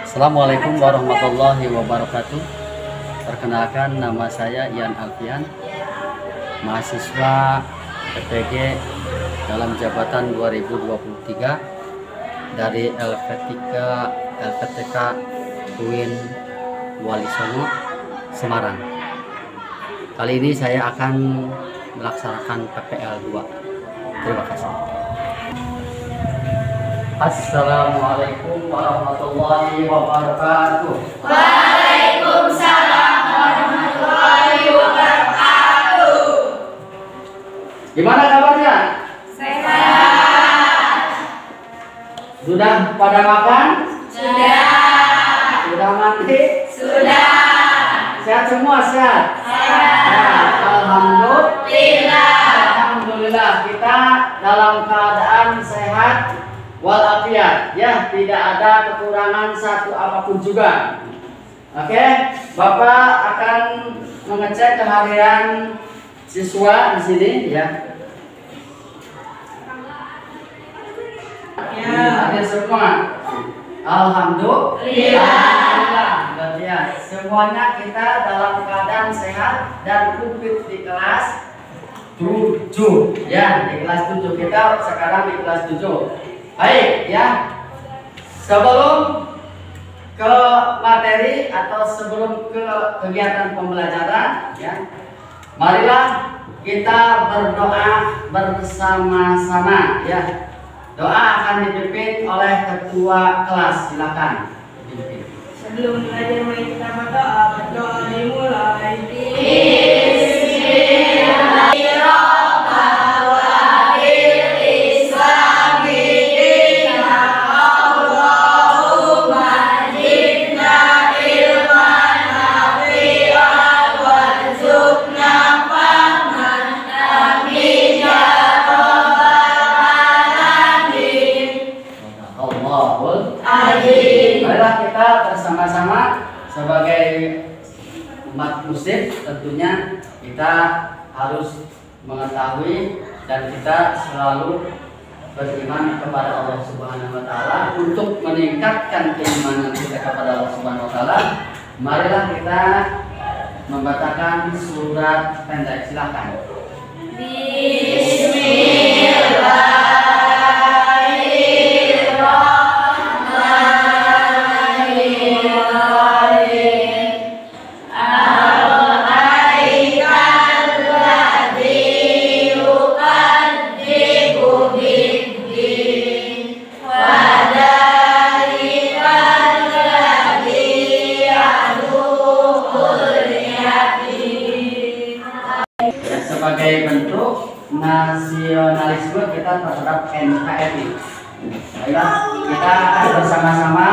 Assalamualaikum warahmatullahi wabarakatuh. Perkenalkan, nama saya Ian Alfian, mahasiswa PPG dalam jabatan 2023 dari LPTK UIN Walisongo, Semarang. Kali ini saya akan melaksanakan PPL 2. Terima kasih. Assalamualaikum warahmatullahi wabarakatuh. Waalaikumsalam warahmatullahi wabarakatuh. Gimana kabarnya? Sehat. Sudah pada makan? Sudah. Sudah mandi? Sudah. Sehat semua, sehat? Sehat. Alhamdulillah. Alhamdulillah, kita dalam keadaan sehat walafiat, ya, tidak ada kekurangan satu apapun juga. Oke, Bapak akan mengecek kehadiran siswa di sini, ya. Hadir semua. Alhamdulillah. Ya, semuanya kita dalam keadaan sehat dan komplit di kelas 7. Ya, di kelas 7 kita sekarang di kelas 7. Baik, ya. Sebelum ke materi atau sebelum ke kegiatan pembelajaran, ya, marilah kita berdoa bersama-sama, ya. Doa akan dipimpin oleh ketua kelas. Silakan dipimpin. Sebelum belajar mari kita berdoa dimulai. Marilah kita bersama-sama sebagai umat muslim, tentunya kita harus mengetahui dan kita selalu beriman kepada Allah Subhanahu wa taala. Untuk meningkatkan keimanan kita kepada Allah Subhanahu wa taala, marilah kita membacakan surat pendek. Silakan. Bismillah. Sebagai bentuk nasionalisme kita terhadap NKRI. Baiklah, kita akan bersama-sama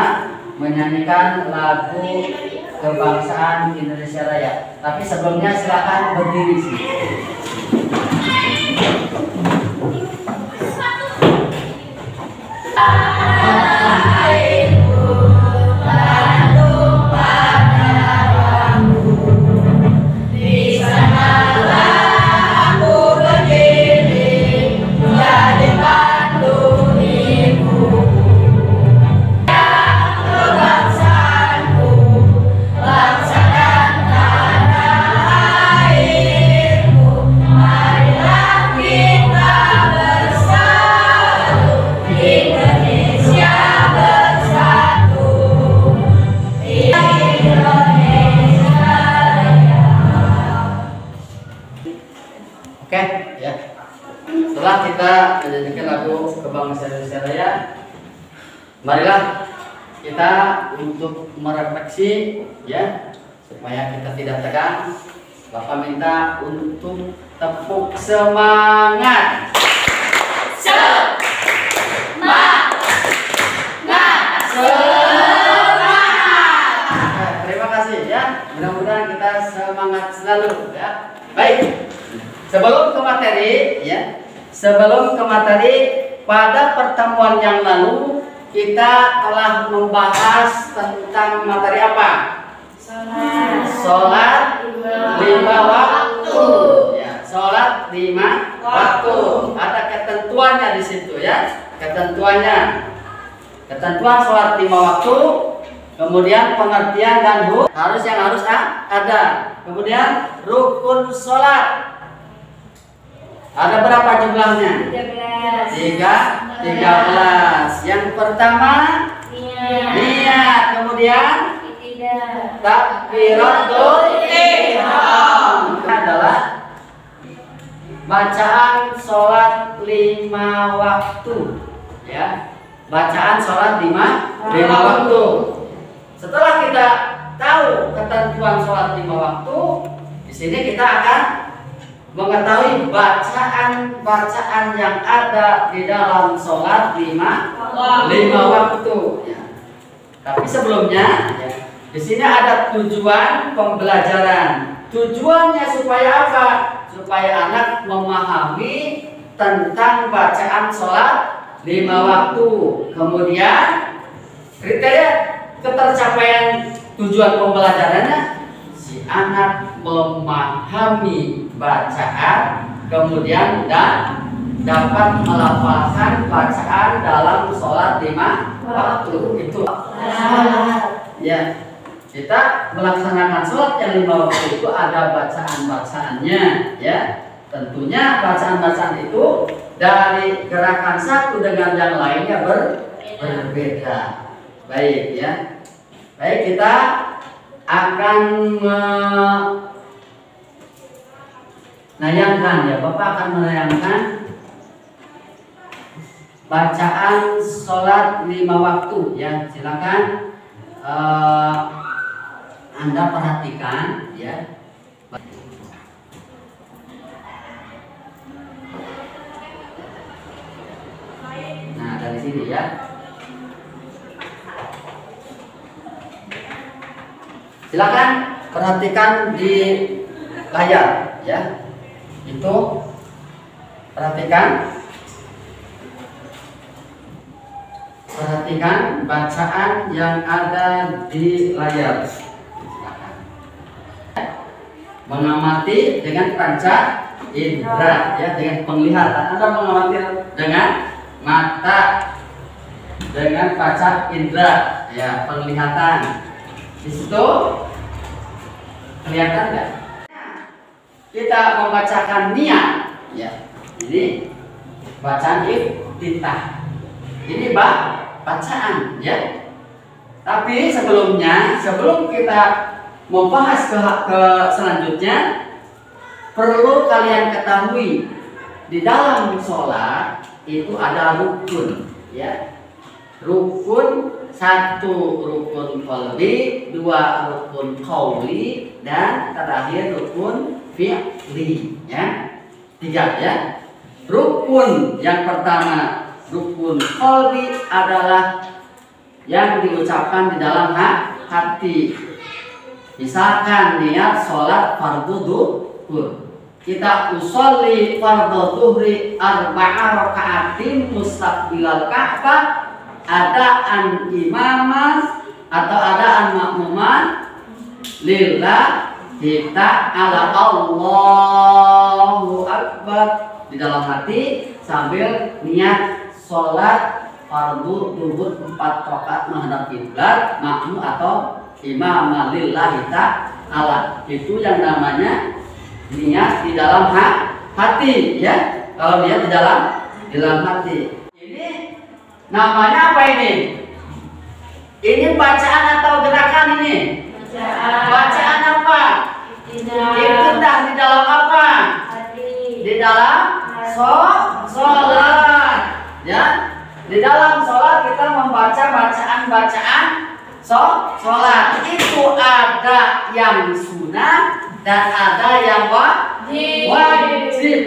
menyanyikan lagu kebangsaan Indonesia Raya. Tapi sebelumnya silakan berdiri sih. Oke, ya. Setelah kita menyanyikan lagu kebangsaan Indonesia Raya, marilah kita untuk merefleksi, ya, supaya kita tidak tegang. Bapak minta untuk tepuk semangat. Terima kasih, ya. Mudah-mudahan kita semangat selalu, ya. Baik. Sebelum ke materi, ya. Sebelum ke materi, pada pertemuan yang lalu kita telah membahas tentang materi apa? Sholat 5 waktu. Ya, sholat 5 waktu. Ada ketentuannya di situ, ya. Ketentuannya. Ketentuan sholat 5 waktu Kemudian pengertian dan harus ada. Kemudian rukun sholat. Ada berapa jumlahnya? 13. Yang pertama niat. Kemudian takbiratul ihram adalah bacaan sholat 5 waktu, ya. Bacaan sholat 5 waktu. Setelah kita tahu ketentuan sholat 5 waktu, di sini kita akan mengetahui bacaan yang ada di dalam sholat 5 waktu. Ya. Tapi sebelumnya, ya, di sini ada tujuan pembelajaran. Tujuannya supaya apa? Supaya anak memahami tentang bacaan sholat 5 waktu. Kemudian kriteria ketercapaian tujuan pembelajarannya, si anak memahami bacaan, kemudian dan dapat melafalkan bacaan dalam sholat 5 waktu. Itu ya, kita melaksanakan sholat yang 5 waktu itu ada bacaan-bacaannya, ya. Tentunya bacaan-bacaan itu dari gerakan satu dengan yang lainnya berbeda. Baik, ya. Baik, kita akan menayangkan, ya, Bapak akan menayangkan bacaan sholat 5 waktu, ya. Silakan Anda perhatikan, ya. Nah, dari sini, ya. Silakan perhatikan di layar, ya. Itu perhatikan bacaan yang ada di layar. Mengamati dengan panca indera, ya, dengan penglihatan. Anda mengamati dengan mata, dengan panca indera, ya, penglihatan. Di situ kelihatan nggak? Kita membacakan niat, ya. Ini bacaan iftitah. Ini bacaan, ya. Tapi sebelum kita membahas ke selanjutnya, perlu kalian ketahui di dalam sholat itu ada rukun, ya. Rukun 1 rukun qalbi, 2 rukun qauli, dan terakhir rukun fi'li, ya. 3, ya. Rukun yang pertama, rukun qalbi, adalah yang diucapkan di dalam hati. Misalkan niat sholat fardhu duhur, kita usolli fardhu duhri 4 raka'atin mustaqbilal Ka'bah, adaan imaman atau adaan makmuman lillah, kita ala Allahu Akbar di dalam hati sambil niat sholat fardhu duhur 4 rakaat menghadap kiblat, makmum atau imam lillahi ta'ala. Itu yang namanya niat di dalam hati, ya. Kalau niat di dalam hati. Ini namanya apa ini? Ini bacaan atau gerakan ini? Bacaan apa? Iftitah di dalam apa? Di dalam sholat, ya. Di dalam sholat kita membaca bacaan sholat. Itu ada yang sunnah dan ada yang wajib.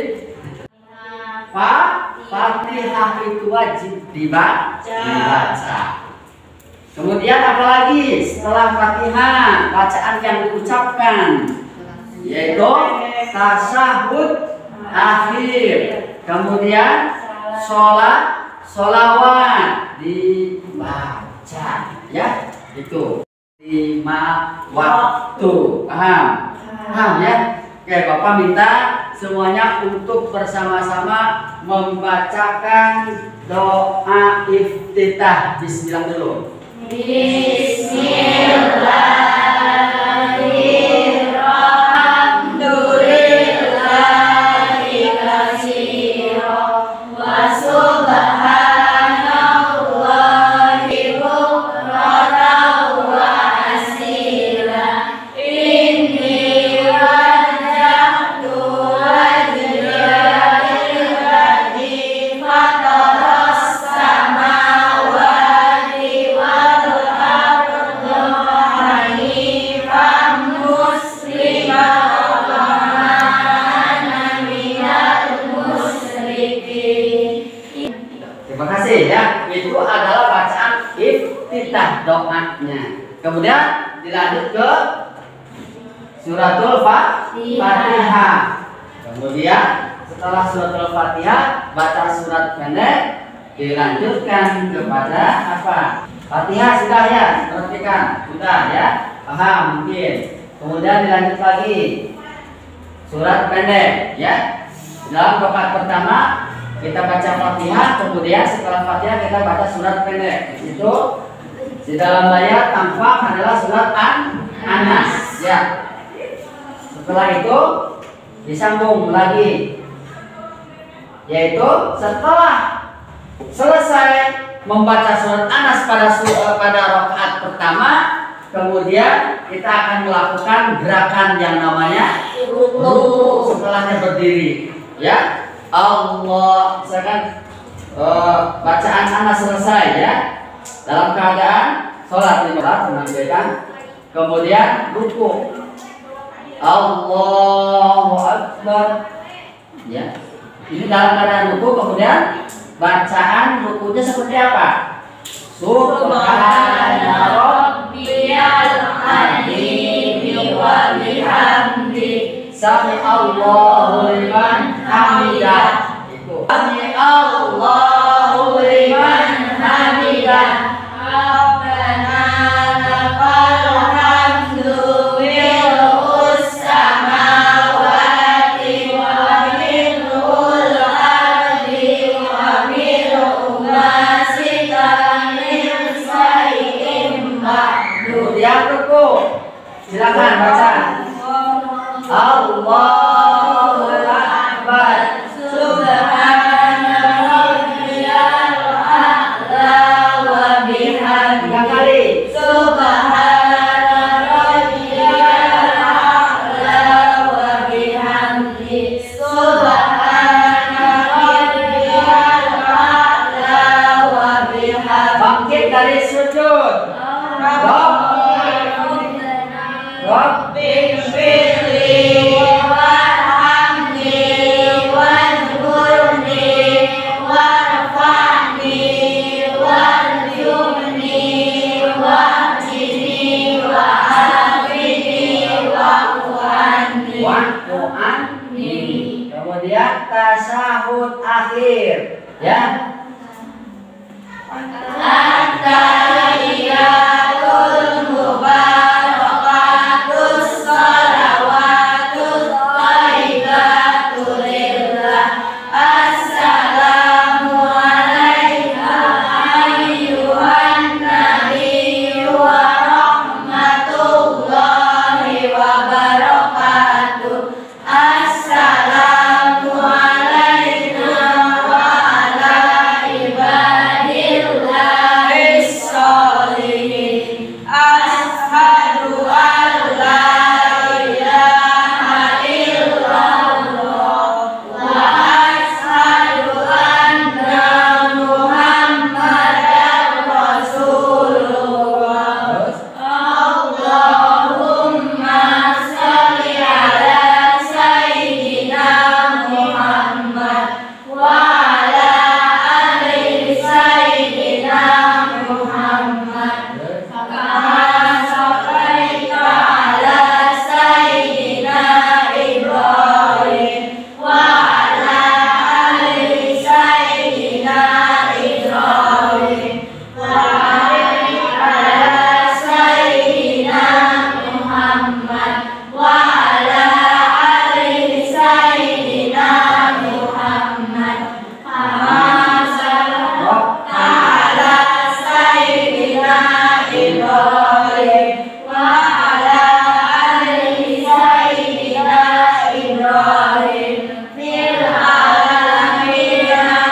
Fatihah itu wajib dibaca. Kemudian apalagi setelah Fatihah, bacaan yang diucapkan yaitu tasyahud akhir. Kemudian sholawat dibaca, ya. Itu 5 waktu. Paham, ya. Oke, Bapak minta semuanya untuk bersama-sama membacakan doa iftitah. Bismillah dulu. Bismillah. rokaatnya. Kemudian dilanjut ke suratul Fatihah. Kemudian setelah suratul Fatihah baca surat pendek, dilanjutkan kepada apa? Fatihah sudah ya, perhatikan, sudah ya, paham mungkin. Kemudian dilanjut lagi surat pendek ya. Dalam rakaat pertama kita baca Fatihah, kemudian setelah Fatihah kita baca surat pendek. Itu di dalam layar tampak adalah surat An-Nas ya. Setelah itu disambung lagi, yaitu setelah selesai membaca surat An-Nas pada rakaat pertama, kemudian kita akan melakukan gerakan yang namanya ruku setelahnya berdiri ya. Allah, misalkan bacaan An-Nas selesai ya, dalam keadaan sholat menambahkan, kemudian ruku Allahu Akbar ya. Ini dalam keadaan ruku, kemudian bacaan rukunya seperti apa? Subhana rabbiyal azim wa bihamdi sami'allahu liman hamidah. Itu sami'allahu liman hamidah. Rabbana lakal hamdu mil'us samawati wa mil'ul ardi wa mil'u ma syi'ta min syai'in ba'du. Yang ruku silakan baca Allahu Akbar subhana rabbiyal a'la wa bihamdihi. 3 kali subhana rabbiyal a'la wa bihamdihi subhana rabbiyal a'la wa bihamdihi. Bangkit dari sujud. Rabbi firli warhamni wansurni warfa'ni warjumni wahdini wa'afini wa'fu'anni. Kemudian tasyahud akhir ya. At-tahiyatul mubarakatus shalawatus thayyibatul lillah. Assalamu alayka ayyuhan nabiyyu wa rahmatullahi wa barakatuh. Assalamu alayna wa ala ibadillahis sholihin. Ashhadu an la ilaha illallah wa ashhadu anna Muhammadan Rasulullah. Allahumma shalli ala sayyidina Muhammad wa ala ali sayyidina Muhammad kama shallaita ala sayyidina Ibrahim wa ala ali sayyidina Ibrahim wa barik ala sayyidina Muhammad wa ala ali sayyidina Muhammad kama shallaita ala sayyidina Ibrahim wa ala ali sayyidina Ibrahim fil alamin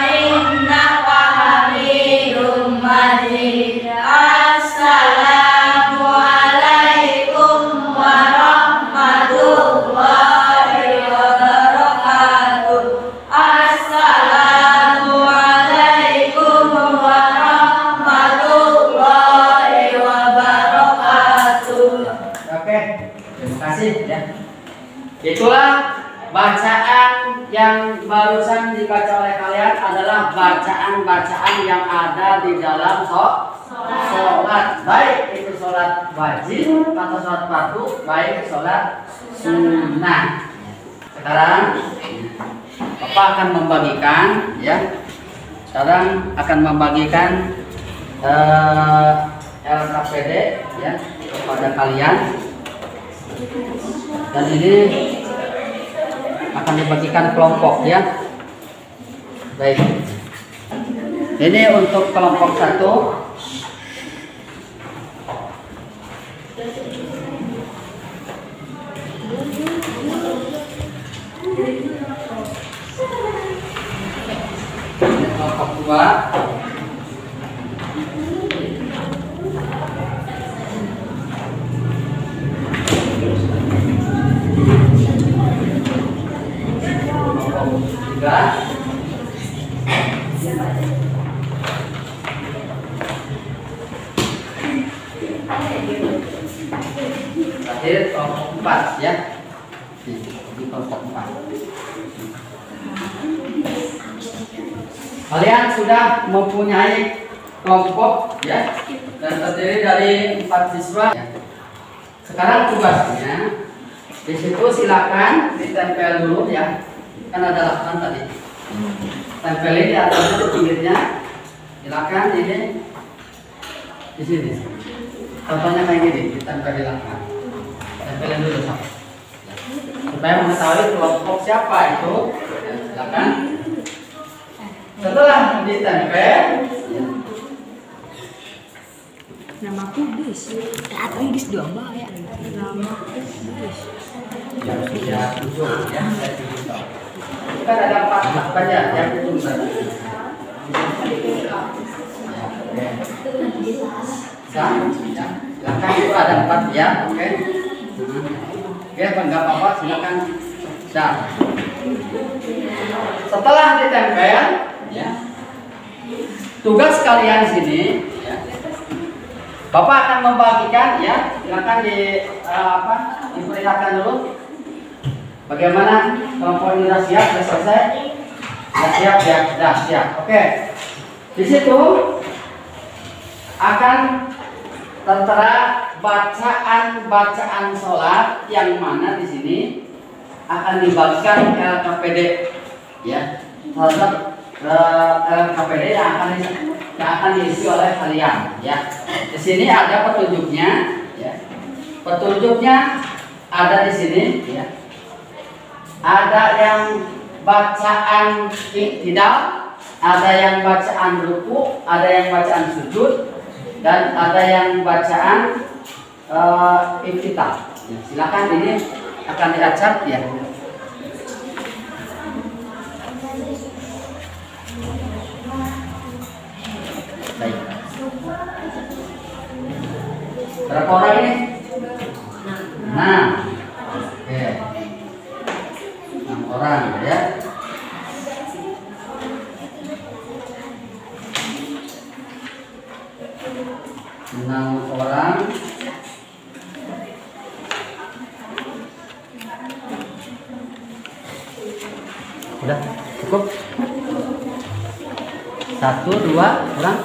innaka hamidum majid. Assalamu alaikum warahmatullahi wabarakatuh. Assalamu alaikum warahmatullahi wabarakatuh. Oke, terima kasih ya. Itulah bacaan yang barusan dibaca oleh kalian adalah bacaan-bacaan yang ada di dalam sholat sholat, baik itu sholat wajib atau sholat fardu, baik sholat sunnah. Sekarang Bapak akan membagikan, ya. Sekarang akan membagikan LKPD, ya, kepada kalian. Dan ini akan dibagikan kelompok, ya. Baik. Ini untuk kelompok 1. Kelompok 2. Kelompok 3. Terakhir kelompok 4, ya. Ini kelompok 4. Kalian sudah mempunyai kelompok, ya, dan terdiri dari 4 siswa, ya. Sekarang tugasnya di situ silakan ditempel dulu, ya. Kan ada laporan tadi. Tempelin di atasnya, di pinggirnya. Silakan ini di sini. Contohnya kayak gini, ditempel di laporan. Tempelin dulu, Sob. Supaya mengetahui kelompok siapa itu, ya, silakan. Setelah ditempel, ya. Nama aku Dis. Atau Dis domba ya. Nama aku Dis. Ya, sudah 7, ya. Kan ada 4 saja yang itu tadi. Silakan itu ada 4, ya. Oke. Ya, enggak apa-apa, silakan. Setelah ditempel, ya. Tugas kalian di sini, ya. Bapak akan membagikan, ya. Silakan diperlihatkan dulu. Bagaimana kelompok ini sudah siap, sudah selesai? Sudah siap, ya, sudah siap. Oke. Di situ akan tertera bacaan sholat yang mana di sini akan dibagikan LKPD, ya. Terhadap LKPD yang akan diisi oleh kalian, ya. Di sini ada petunjuknya, ya. Petunjuknya ada di sini, ya. Ada yang bacaan iktidal, ada yang bacaan ruku, ada yang bacaan sujud, dan ada yang bacaan iftitah. Ya, silakan ini akan diacak, ya. Baik. Berapa orang ini? 6. Oke. 6 orang, ya. Orang. Udah cukup. 1, 2 kurang.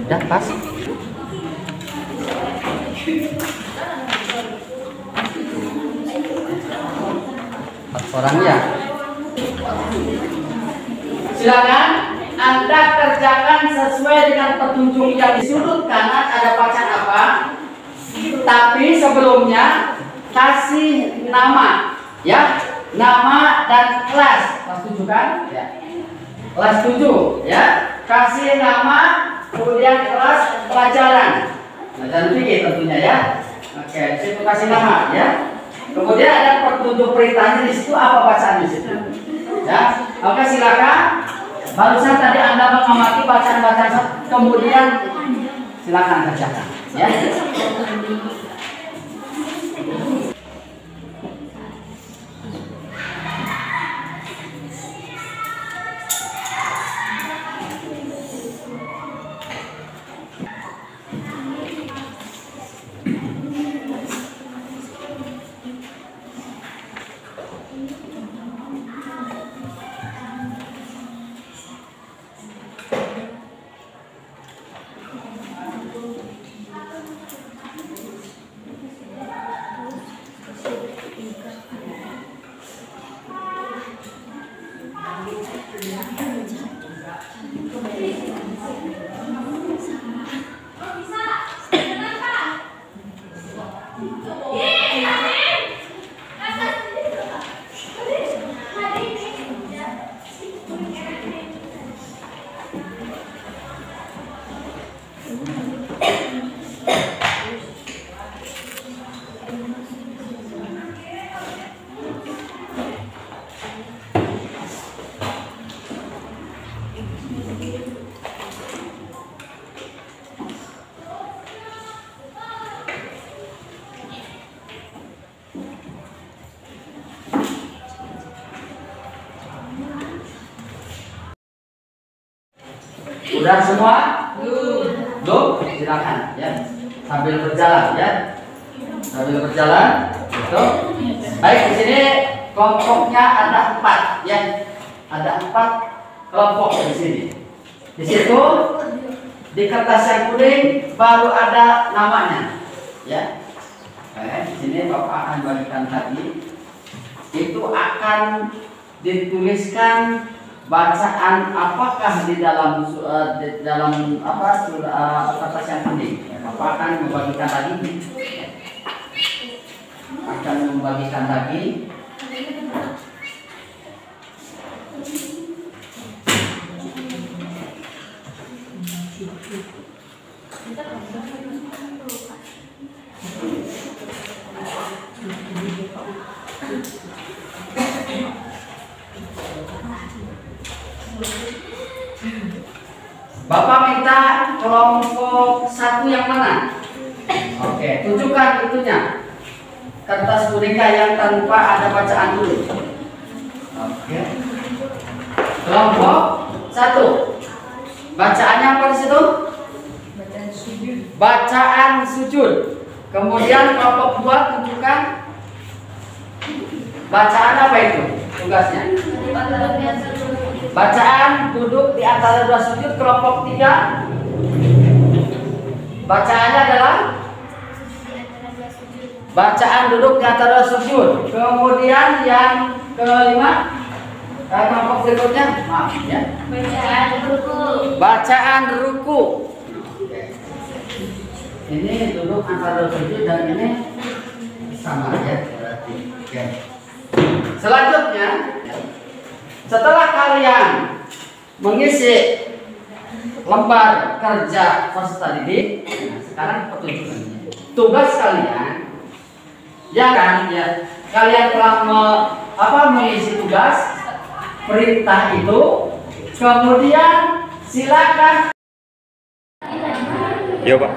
Udah pas. Orang, ya. Silakan Anda kerjakan sesuai dengan petunjuk yang di sudut kanan ada bacaan apa. Tapi sebelumnya kasih nama, ya, nama dan kelas. Kelas 7 kan? Ya. Kelas 7, ya. Kasih nama, kemudian kelas pelajaran. Pelajaran fikih tentunya, ya. Oke, situ kasih nama, ya. Kemudian ada petunjuk perintahnya di situ, apa bacaan di situ. Ya, oke, silakan. Barusan tadi Anda mengamati bacaan-bacaan, kemudian silakan kerjakan, ya. Udah semua? Belum? Silakan ya. Sambil berjalan ya. Sambil berjalan. Gitu. Baik, di sini kelompoknya ada 4 ya. Ada 4 kelompok di sini. Di situ di kertas yang kuning baru ada namanya. Ya. Di sini Bapak akan bagikan tadi. Itu akan dituliskan bacaan apakah di dalam kertas yang kuning. Bapak akan membagikan lagi. Bapak minta kelompok 1 yang mana? Oke, tunjukkan itunya. Kertas kuningnya yang tanpa ada bacaan dulu. Oke. Kelompok 1. Bacaannya apa di situ? Bacaan sujud. Bacaan sujud. Kemudian kelompok 2 tunjukkan bacaan apa itu? Tugasnya. Bacaan duduk di antara 2 sujud. Kelompok 3 bacaannya adalah bacaan duduk di antara 2 sujud. Kemudian yang kelima, kelompok berikutnya, maaf ya, bacaan ruku. Ini duduk antara 2 sujud dan ini sama ya berarti. Oke. Selanjutnya, setelah kalian mengisi lembar kerja peserta didik, sekarang petunjuknya. Tugas kalian, ya kan, ya, kalian telah mengisi tugas perintah itu, kemudian silakan. Iya, Pak.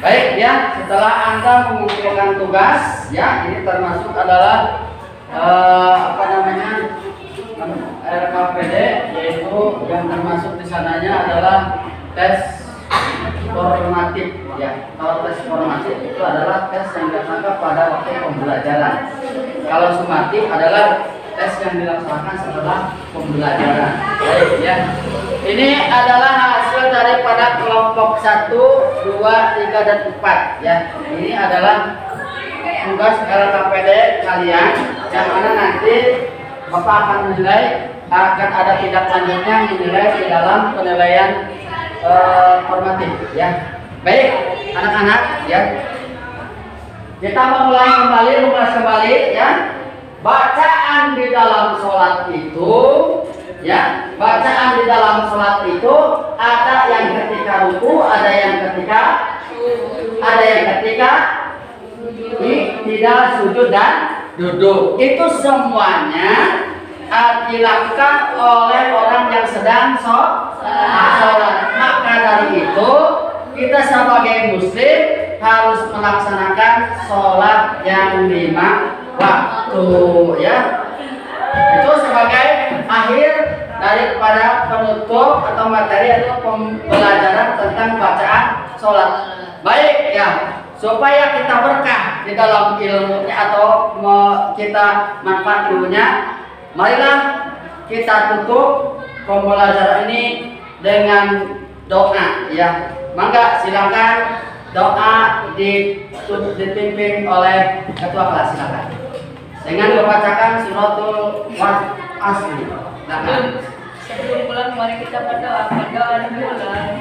Baik ya, setelah Anda mengumpulkan tugas, ya, ini termasuk adalah RKPD, yaitu yang termasuk di sananya adalah tes formatif ya. Kalau tes formatif itu adalah tes yang dilaksanakan pada waktu pembelajaran. Kalau sumatif adalah tes yang dilaksanakan setelah pembelajaran. Baik ya. Ini adalah hasil daripada kelompok 1, 2, 3 dan 4 ya. Ini adalah tugas LKPD kalian yang mana nanti Bapak akan menilai, akan ada tindak lanjutnya menilai di dalam penilaian formatif ya. Baik anak-anak ya, kita memulai kembali ya. Bacaan di dalam sholat itu ya, bacaan di dalam sholat itu ada yang ketika ruku, ada yang ketika tidak sujud dan duduk. Itu semuanya dilakukan oleh orang yang sedang sholat. Maka dari itu kita sebagai muslim harus melaksanakan sholat yang 5 waktu ya. Itu sebagai akhir daripada penutup atau materi atau pembelajaran tentang bacaan sholat. Baik ya, supaya kita berkah di dalam ilmunya atau kita manfaat ilmunya, marilah kita tutup pembelajaran ini dengan doa ya. Mangga silakan doa dipimpin oleh ketua kelas, silakan. dengan membacakan suratul asli. Nah, Sebelum pulang mari kita berdoa. Berdoa dimulai.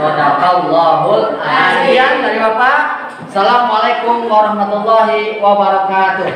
Shadaqallahul azim. Dari Bapak. Assalamualaikum warahmatullahi wabarakatuh.